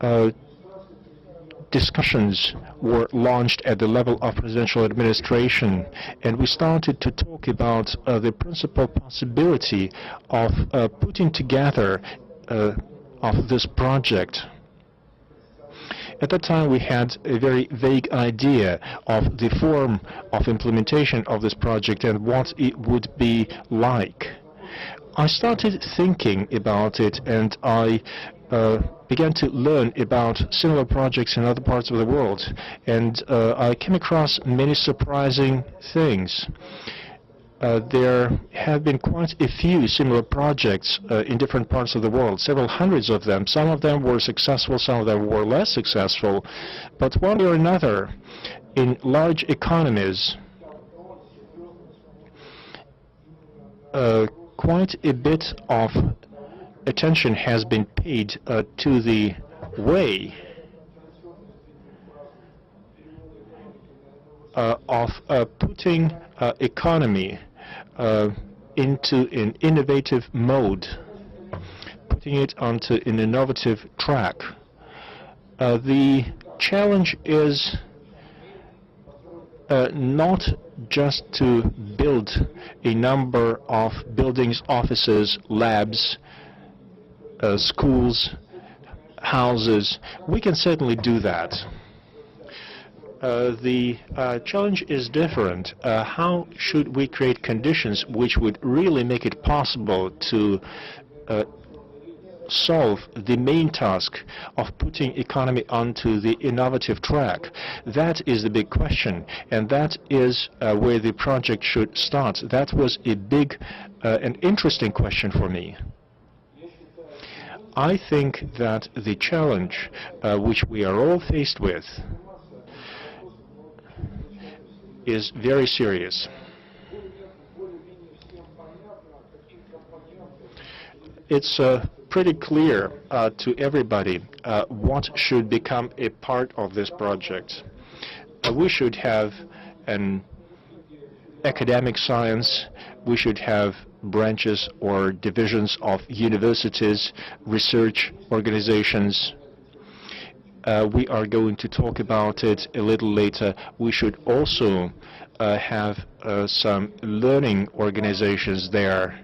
uh, discussions were launched at the level of presidential administration, and we started to talk about the principal possibility of putting together of this project. At that time, we had a very vague idea of the form of implementation of this project and what it would be like. I started thinking about it, and I began to learn about similar projects in other parts of the world, and I came across many surprising things. There have been quite a few similar projects in different parts of the world, several hundreds of them. Some of them were successful, some of them were less successful, but one way or another, in large economies, quite a bit of attention has been paid to the way of putting economy into an innovative mode, putting it onto an innovative track. The challenge is not just to build a number of buildings, offices, labs, schools, houses. We can certainly do that. The challenge is different. How should we create conditions which would really make it possible to solve the main task of putting economy onto the innovative track? That is the big question, and that is where the project should start. That was a big and interesting question for me. I think that the challenge which we are all faced with is very serious. It's pretty clear to everybody what should become a part of this project. We should have an academic science, we should have branches or divisions of universities, research organizations. We are going to talk about it a little later. We should also have some learning organizations there.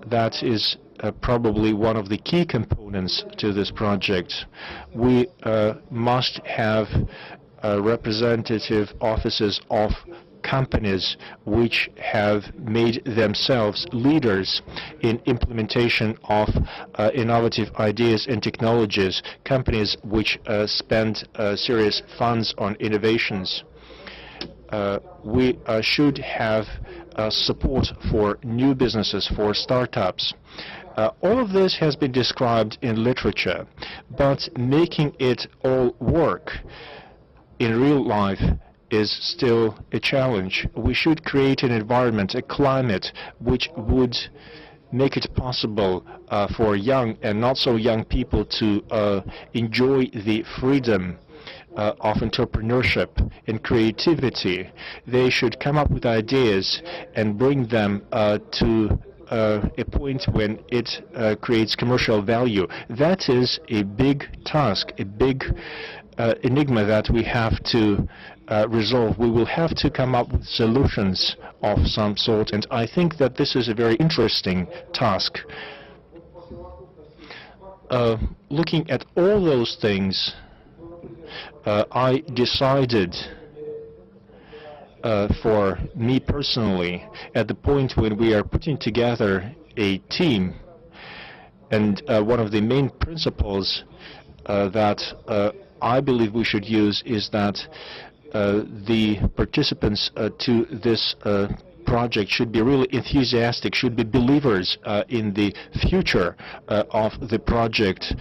That is probably one of the key components to this project. We must have representative offices of companies which have made themselves leaders in implementation of innovative ideas and technologies, companies which spend serious funds on innovations. We should have support for new businesses, for startups. All of this has been described in literature, but making it all work in real life is still a challenge. We should create an environment, a climate, which would make it possible for young and not so young people to enjoy the freedom of entrepreneurship and creativity. They should come up with ideas and bring them to a point when it creates commercial value. That is a big task, a big enigma that we have to resolve. We will have to come up with solutions of some sort, and I think that this is a very interesting task. Looking at all those things, I decided for me personally, at the point when we are putting together a team, and one of the main principles that I believe we should use is that the participants to this project should be really enthusiastic, should be believers in the future of the project,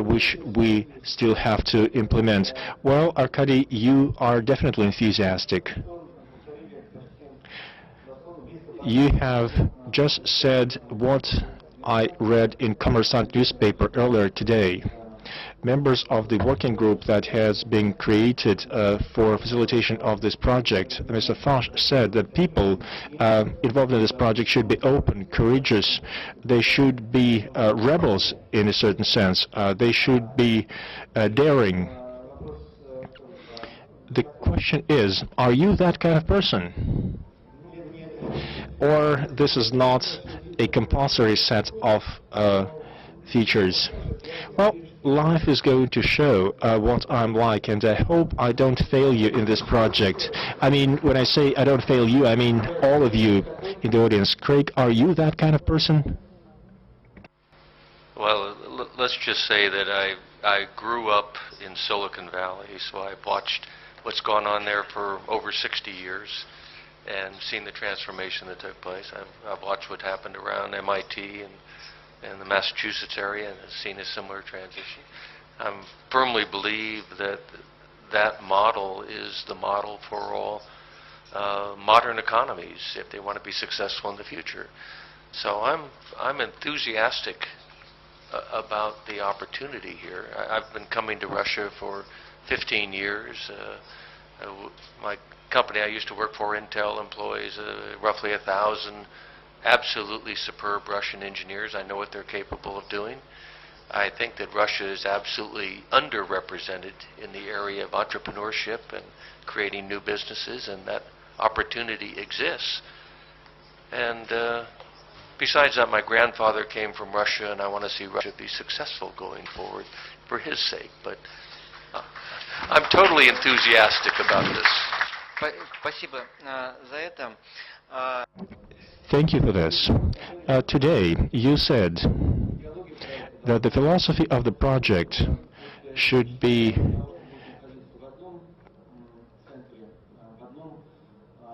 which we still have to implement. Well, Arkady, you are definitely enthusiastic. You have just said what I read in Kommersant newspaper earlier today. members of the working group that has been created for facilitation of this project, Mr. Foch, said that people involved in this project should be open, courageous. They should be rebels in a certain sense. They should be daring. The question is, are you that kind of person? Or this is not a compulsory set of features? Well, life is going to show what I'm like, and I hope I don't fail you in this project. I mean, when I say I don't fail you, I mean all of you in the audience. Craig, are you that kind of person? Well, let's just say that I grew up in Silicon Valley, so I've watched what's gone on there for over 60 years and seen the transformation that took place. I've watched what happened around MIT and the Massachusetts area and have seen a similar transition. I firmly believe that that model is the model for all modern economies if they want to be successful in the future. So I'm enthusiastic about the opportunity here. I've been coming to Russia for 15 years. My company I used to work for, Intel, employs roughly 1,000 absolutely superb Russian engineers. I know what they're capable of doing. I think that Russia is absolutely underrepresented in the area of entrepreneurship and creating new businesses, and that opportunity exists. And besides that, my grandfather came from Russia, and I want to see Russia be successful going forward for his sake. But I'm totally enthusiastic about this. Спасибо за это. Thank you for this. Today, you said that the philosophy of the project should be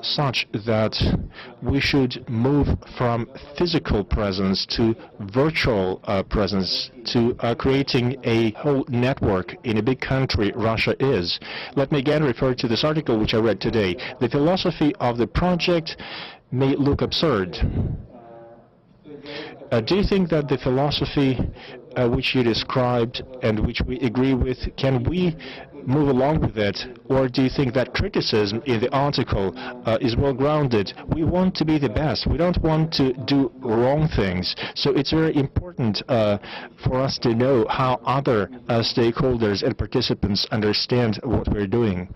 such that we should move from physical presence to virtual presence, to creating a whole network in a big country Russia is. Let me again refer to this article which I read today. The philosophy of the project may look absurd. Do you think that the philosophy which you described and which we agree with, can we move along with it? Or do you think that criticism in the article is well-grounded? We want to be the best. We don't want to do wrong things. So it's very important for us to know how other stakeholders and participants understand what we're doing.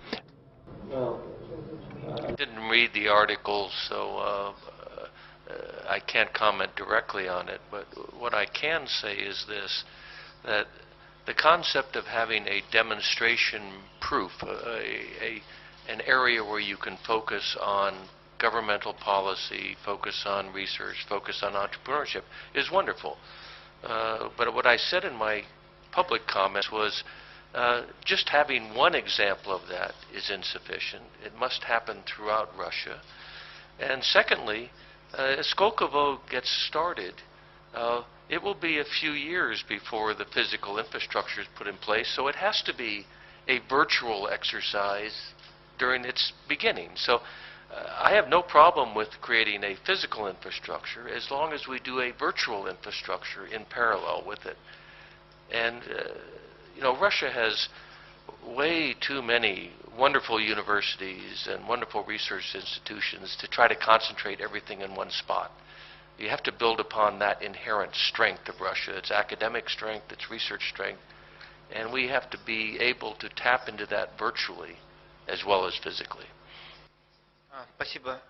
I didn't read the article, so I can't comment directly on it, but what I can say is this, that the concept of having a demonstration proof, an area where you can focus on governmental policy, focus on research, focus on entrepreneurship, is wonderful. But what I said in my public comments was just having one example of that is insufficient. It must happen throughout Russia. And secondly, as Skolkovo gets started, it will be a few years before the physical infrastructure is put in place, so it has to be a virtual exercise during its beginning. So I have no problem with creating a physical infrastructure as long as we do a virtual infrastructure in parallel with it. And you know, Russia has way too many wonderful universities and wonderful research institutions to try to concentrate everything in one spot. You have to build upon that inherent strength of Russia, its academic strength, its research strength, and we have to be able to tap into that virtually as well as physically. Спасибо.